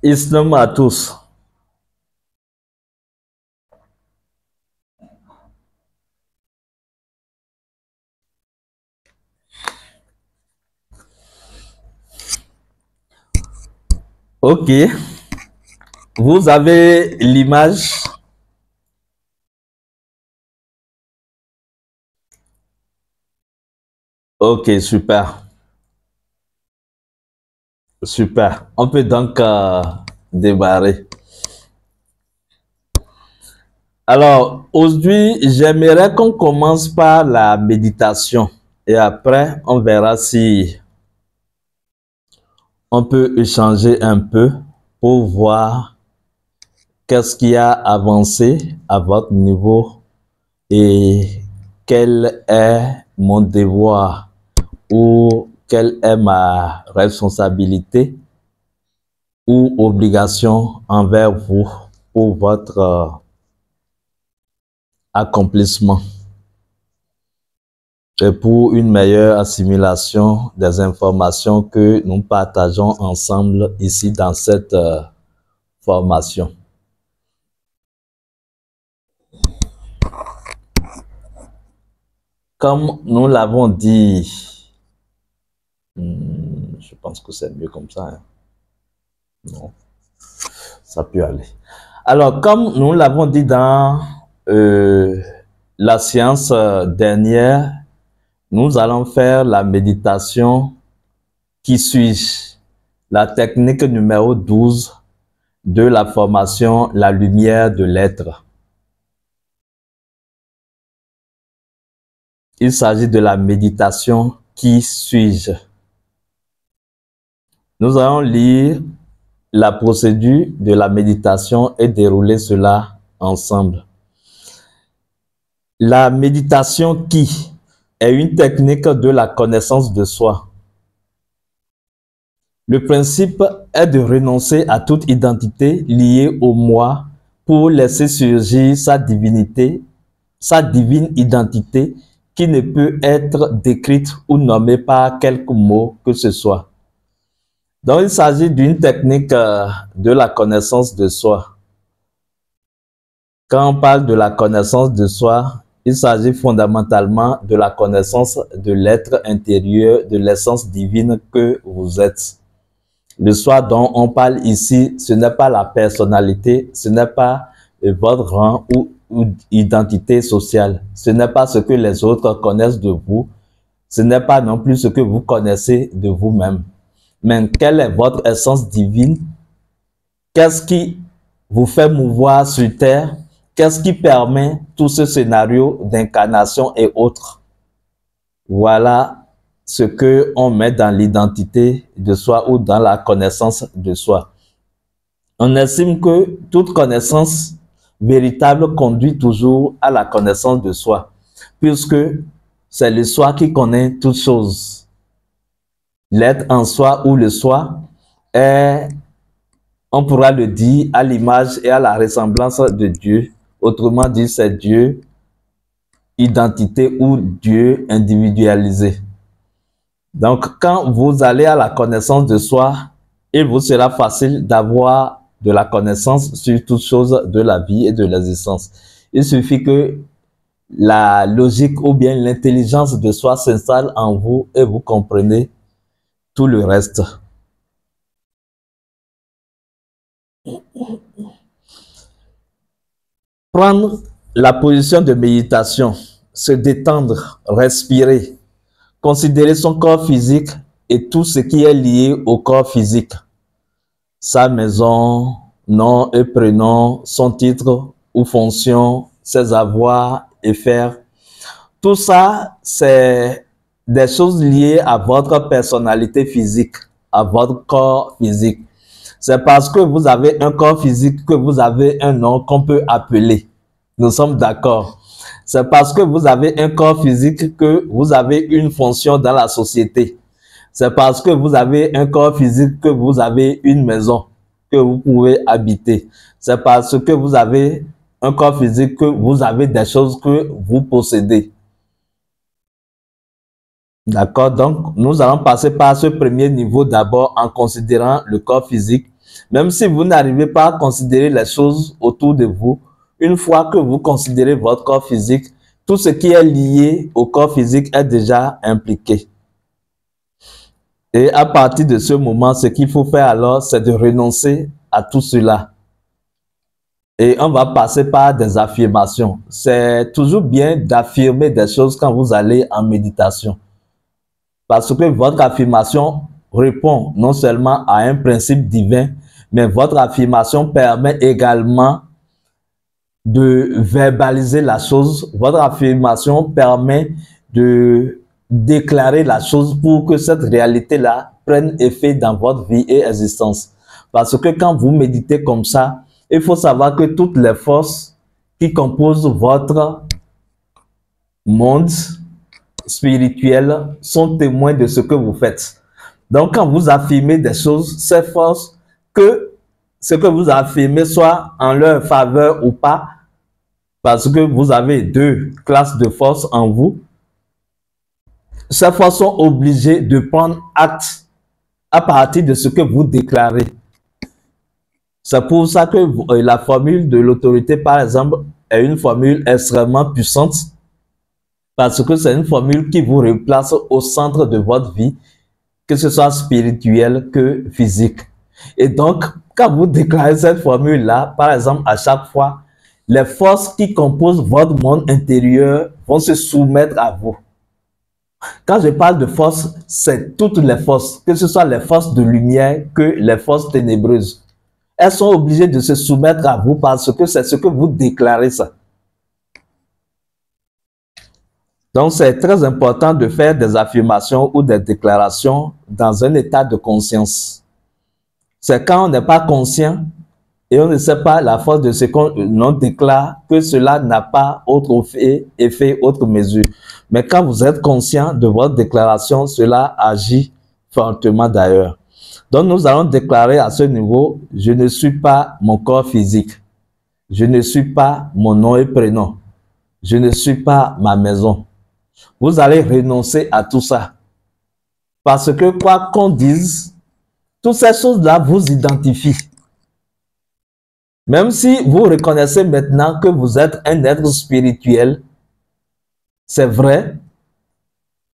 Islam à tous. Ok, vous avez l'image. Ok, super. Super. On peut donc démarrer. Alors, aujourd'hui, j'aimerais qu'on commence par la méditation. Et après, on verra si on peut échanger un peu pour voir qu'est-ce qui a avancé à votre niveau et quel est mon devoir ou quelle est ma responsabilité ou obligation envers vous pour votre accomplissement et pour une meilleure assimilation des informations que nous partageons ensemble ici dans cette formation. Comme nous l'avons dit, je pense que c'est mieux comme ça. Hein? Non, ça peut aller. Alors, comme nous l'avons dit dans la séance dernière, nous allons faire la méditation qui suis-je, la technique numéro 12 de la formation La lumière de l'être. Il s'agit de la méditation qui suis-je. Nous allons lire la procédure de la méditation et dérouler cela ensemble. La méditation qui est une technique de la connaissance de soi. Le principe est de renoncer à toute identité liée au moi pour laisser surgir sa divinité, sa divine identité qui ne peut être décrite ou nommée par quelques mots que ce soit. Donc, il s'agit d'une technique de la connaissance de soi. Quand on parle de la connaissance de soi, il s'agit fondamentalement de la connaissance de l'être intérieur, de l'essence divine que vous êtes. Le soi dont on parle ici, ce n'est pas la personnalité, ce n'est pas votre rang ou identité sociale. Ce n'est pas ce que les autres connaissent de vous. Ce n'est pas non plus ce que vous connaissez de vous-même. Mais quelle est votre essence divine? Qu'est-ce qui vous fait mouvoir sur Terre? Qu'est-ce qui permet tout ce scénario d'incarnation et autres? Voilà ce qu'on met dans l'identité de soi ou dans la connaissance de soi. On estime que toute connaissance véritable conduit toujours à la connaissance de soi, puisque c'est le soi qui connaît toutes choses. L'être en soi ou le soi est, on pourra le dire, à l'image et à la ressemblance de Dieu. Autrement dit, c'est Dieu, identité ou Dieu individualisé. Donc, quand vous allez à la connaissance de soi, il vous sera facile d'avoir de la connaissance sur toutes choses de la vie et de l'existence. Il suffit que la logique ou bien l'intelligence de soi s'installe en vous et vous comprenez tout le reste. Prendre la position de méditation, se détendre, respirer, considérer son corps physique et tout ce qui est lié au corps physique. Sa maison, nom et prénom, son titre ou fonction, ses avoirs et faire. Tout ça, c'est des choses liées à votre personnalité physique, à votre corps physique. C'est parce que vous avez un corps physique que vous avez un nom qu'on peut appeler. Nous sommes d'accord. C'est parce que vous avez un corps physique que vous avez une fonction dans la société. C'est parce que vous avez un corps physique que vous avez une maison que vous pouvez habiter. C'est parce que vous avez un corps physique que vous avez des choses que vous possédez. D'accord? Donc, nous allons passer par ce premier niveau d'abord en considérant le corps physique Même si vous n'arrivez pas à considérer les choses autour de vous, une fois que vous considérez votre corps physique, tout ce qui est lié au corps physique est déjà impliqué. Et à partir de ce moment, ce qu'il faut faire alors, c'est de renoncer à tout cela. Et on va passer par des affirmations. C'est toujours bien d'affirmer des choses quand vous allez en méditation. Parce que votre affirmation répond non seulement à un principe divin, mais votre affirmation permet également de verbaliser la chose. Votre affirmation permet de déclarer la chose pour que cette réalité-là prenne effet dans votre vie et existence. Parce que quand vous méditez comme ça, il faut savoir que toutes les forces qui composent votre monde spirituel sont témoins de ce que vous faites. Donc, quand vous affirmez des choses, ces forces, que ce que vous affirmez soit en leur faveur ou pas, parce que vous avez deux classes de forces en vous, ces forces sont obligées de prendre acte à partir de ce que vous déclarez. C'est pour ça que la formule de l'autorité, par exemple, est une formule extrêmement puissante, parce que c'est une formule qui vous replace au centre de votre vie, que ce soit spirituel que physique. Et donc, quand vous déclarez cette formule-là, par exemple, à chaque fois, les forces qui composent votre monde intérieur vont se soumettre à vous. Quand je parle de force, c'est toutes les forces, que ce soit les forces de lumière que les forces ténébreuses. Elles sont obligées de se soumettre à vous parce que c'est ce que vous déclarez ça. Donc, c'est très important de faire des affirmations ou des déclarations dans un état de conscience. C'est quand on n'est pas conscient et on ne sait pas la force de ce qu'on déclare que cela n'a pas autre effet, autre mesure. Mais quand vous êtes conscient de votre déclaration, cela agit fortement d'ailleurs. Donc, nous allons déclarer à ce niveau, je ne suis pas mon corps physique. Je ne suis pas mon nom et prénom. Je ne suis pas ma maison. Vous allez renoncer à tout ça. Parce que quoi qu'on dise, toutes ces choses-là vous identifient. Même si vous reconnaissez maintenant que vous êtes un être spirituel, c'est vrai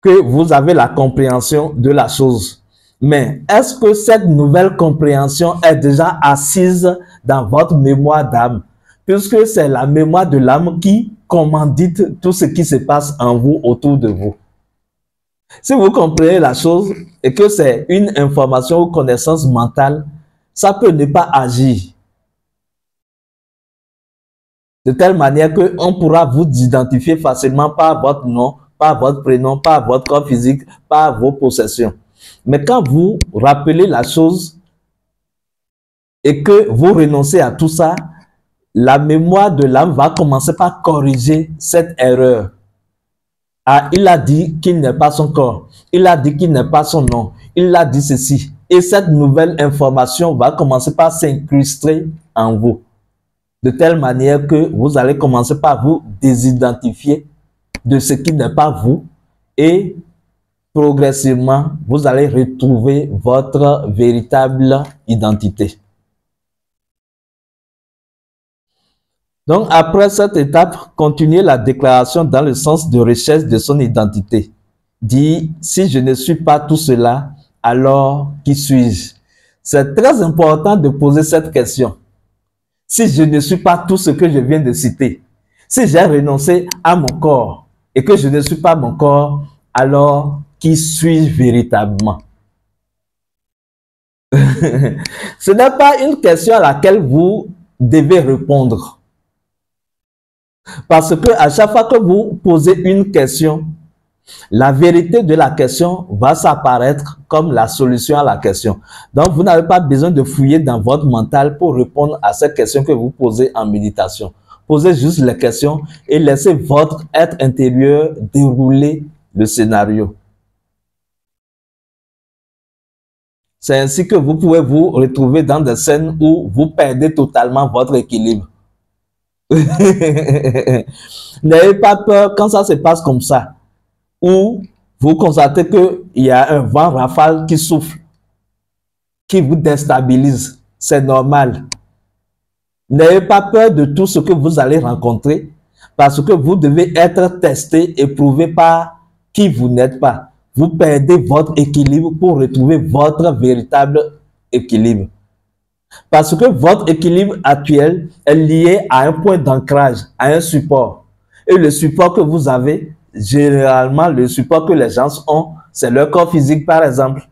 que vous avez la compréhension de la chose. Mais est-ce que cette nouvelle compréhension est déjà assise dans votre mémoire d'âme? Puisque c'est la mémoire de l'âme qui commandite tout ce qui se passe en vous, autour de vous. Si vous comprenez la chose et que c'est une information ou connaissance mentale, ça peut ne pas agir. De telle manière qu'on pourra vous identifier facilement par votre nom, par votre prénom, par votre corps physique, par vos possessions. Mais quand vous rappelez la chose et que vous renoncez à tout ça, la mémoire de l'âme va commencer par corriger cette erreur. Ah, il a dit qu'il n'est pas son corps. Il a dit qu'il n'est pas son nom. Il a dit ceci. Et cette nouvelle information va commencer par s'incruster en vous. De telle manière que vous allez commencer par vous désidentifier de ce qui n'est pas vous et progressivement, vous allez retrouver votre véritable identité. Donc, après cette étape, continuez la déclaration dans le sens de recherche de son identité. Dit, si je ne suis pas tout cela, alors qui suis-je? C'est très important de poser cette question. Si je ne suis pas tout ce que je viens de citer, si j'ai renoncé à mon corps et que je ne suis pas mon corps, alors qui suis-je véritablement? Ce n'est pas une question à laquelle vous devez répondre. Parce que à chaque fois que vous posez une question, la vérité de la question va s'apparaître comme la solution à la question. Donc, vous n'avez pas besoin de fouiller dans votre mental pour répondre à cette question que vous posez en méditation. Posez juste les questions et laissez votre être intérieur dérouler le scénario. C'est ainsi que vous pouvez vous retrouver dans des scènes où vous perdez totalement votre équilibre. N'ayez pas peur quand ça se passe comme ça, où vous constatez qu'il y a un vent rafale qui souffle, qui vous déstabilise. C'est normal. N'ayez pas peur de tout ce que vous allez rencontrer parce que vous devez être testé et prouvé par qui vous n'êtes pas. Vous perdez votre équilibre pour retrouver votre véritable équilibre. Parce que votre équilibre actuel est lié à un point d'ancrage, à un support. Et le support que vous avez, généralement, le support que les gens ont, c'est leur corps physique, par exemple.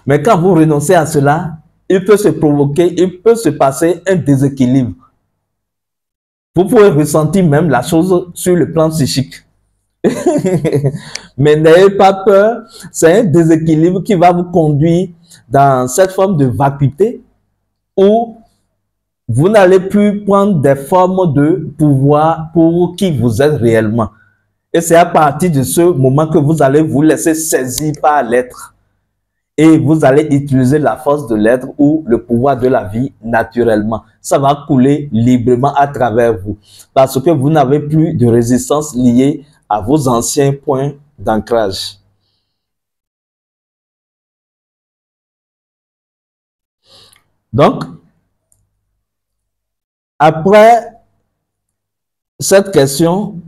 Mais quand vous renoncez à cela, il peut se provoquer, il peut se passer un déséquilibre. Vous pouvez ressentir même la chose sur le plan psychique. Mais n'ayez pas peur, c'est un déséquilibre qui va vous conduire dans cette forme de vacuité où vous n'allez plus prendre des formes de pouvoir pour qui vous êtes réellement. Et c'est à partir de ce moment que vous allez vous laisser saisir par l'être. Et vous allez utiliser la force de l'être ou le pouvoir de la vie naturellement. Ça va couler librement à travers vous. Parce que vous n'avez plus de résistance liée à vos anciens points d'ancrage. Donc, après cette question,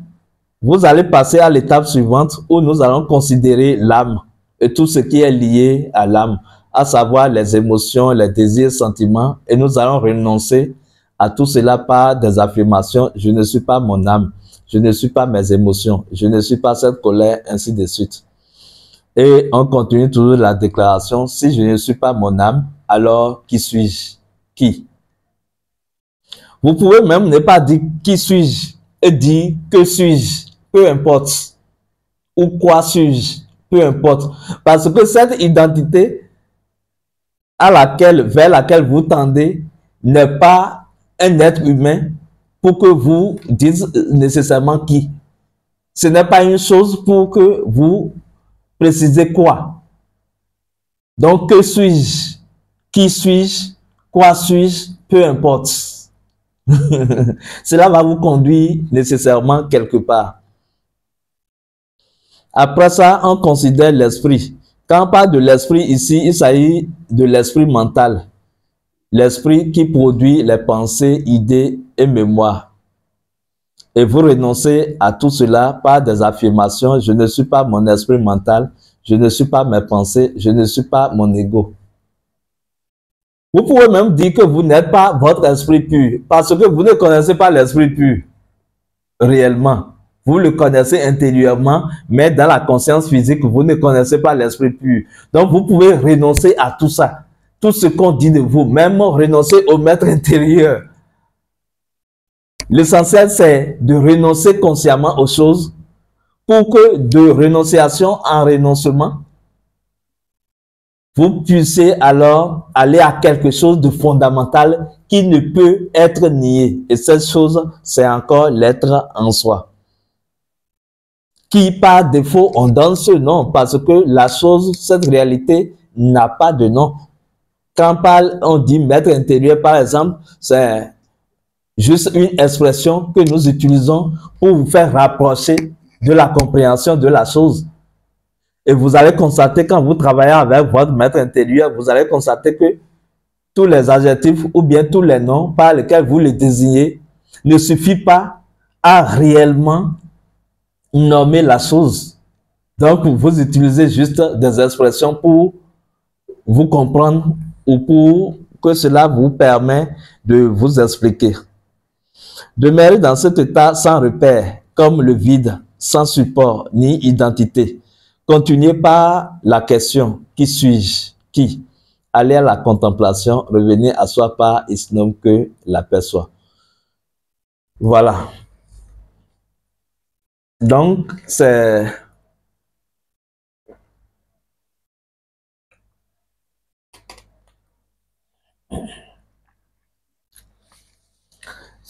vous allez passer à l'étape suivante où nous allons considérer l'âme et tout ce qui est lié à l'âme, à savoir les émotions, les désirs, sentiments, et nous allons renoncer à tout cela par des affirmations. Je ne suis pas mon âme, je ne suis pas mes émotions, je ne suis pas cette colère, ainsi de suite. Et on continue toujours la déclaration. Si je ne suis pas mon âme, alors qui suis-je? Qui? Vous pouvez même ne pas dire qui suis-je et dire que suis-je, peu importe. Ou quoi suis-je, peu importe. Parce que cette identité vers laquelle vous tendez n'est pas un être humain pour que vous dites nécessairement qui. Ce n'est pas une chose pour que vous précisez quoi. Donc, que suis-je? Qui suis-je? Quoi suis-je? Peu importe. Cela va vous conduire nécessairement quelque part. Après ça, on considère l'esprit. Quand on parle de l'esprit ici, il s'agit de l'esprit mental. L'esprit qui produit les pensées, idées et mémoires. Et vous renoncez à tout cela par des affirmations. Je ne suis pas mon esprit mental. Je ne suis pas mes pensées. Je ne suis pas mon ego. Vous pouvez même dire que vous n'êtes pas votre esprit pur. Parce que vous ne connaissez pas l'esprit pur. Réellement. Vous le connaissez intérieurement, mais dans la conscience physique, vous ne connaissez pas l'esprit pur. Donc, vous pouvez renoncer à tout ça. Tout ce qu'on dit de vous, même renoncer au maître intérieur. L'essentiel, c'est de renoncer consciemment aux choses pour que de renonciation en renoncement, vous puissiez alors aller à quelque chose de fondamental qui ne peut être nié. Et cette chose, c'est encore l'être en soi. Qui par défaut, on donne ce nom parce que la chose, cette réalité n'a pas de nom. Quand on dit maître intérieur, par exemple, c'est juste une expression que nous utilisons pour vous faire rapprocher de la compréhension de la chose. Et vous allez constater, quand vous travaillez avec votre maître intérieur, vous allez constater que tous les adjectifs ou bien tous les noms par lesquels vous le désignez ne suffisent pas à réellement nommer la chose. Donc, vous utilisez juste des expressions pour vous comprendre ou pour que cela vous permet de vous expliquer. Demeurez dans cet état sans repère, comme le vide, sans support ni identité. Continuez par la question « Qui suis-je » Qui? Allez à la contemplation, revenez à soi par isnom que l'aperçoit. Voilà. Donc, c'est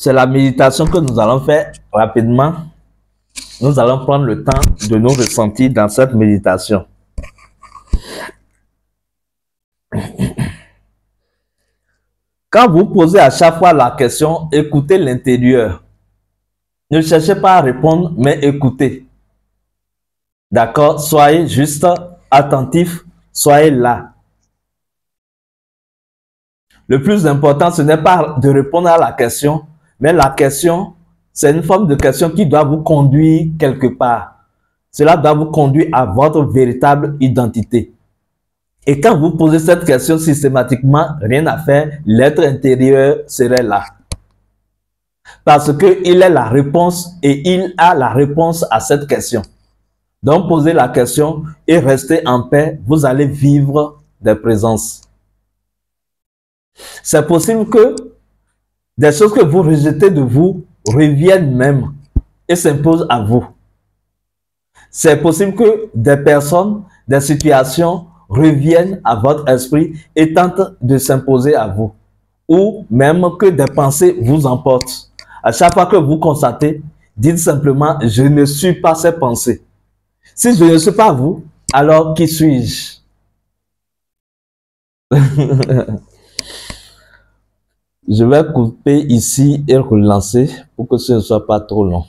la méditation que nous allons faire rapidement. Nous allons prendre le temps de nous ressentir dans cette méditation. Quand vous posez à chaque fois la question, écoutez l'intérieur. Ne cherchez pas à répondre, mais écoutez. D'accord? Soyez juste attentif, soyez là. Le plus important, ce n'est pas de répondre à la question, mais la question, c'est une forme de question qui doit vous conduire quelque part. Cela doit vous conduire à votre véritable identité. Et quand vous posez cette question systématiquement, rien à faire, l'être intérieur serait là. Parce qu'il est la réponse et il a la réponse à cette question. Donc, posez la question et restez en paix, vous allez vivre des présences. C'est possible que des choses que vous rejetez de vous reviennent même et s'imposent à vous. C'est possible que des personnes, des situations reviennent à votre esprit et tentent de s'imposer à vous. Ou même que des pensées vous emportent. À chaque fois que vous constatez, dites simplement, je ne suis pas ces pensées. Si je ne suis pas vous, alors qui suis-je? Je vais couper ici et relancer pour que ce ne soit pas trop long.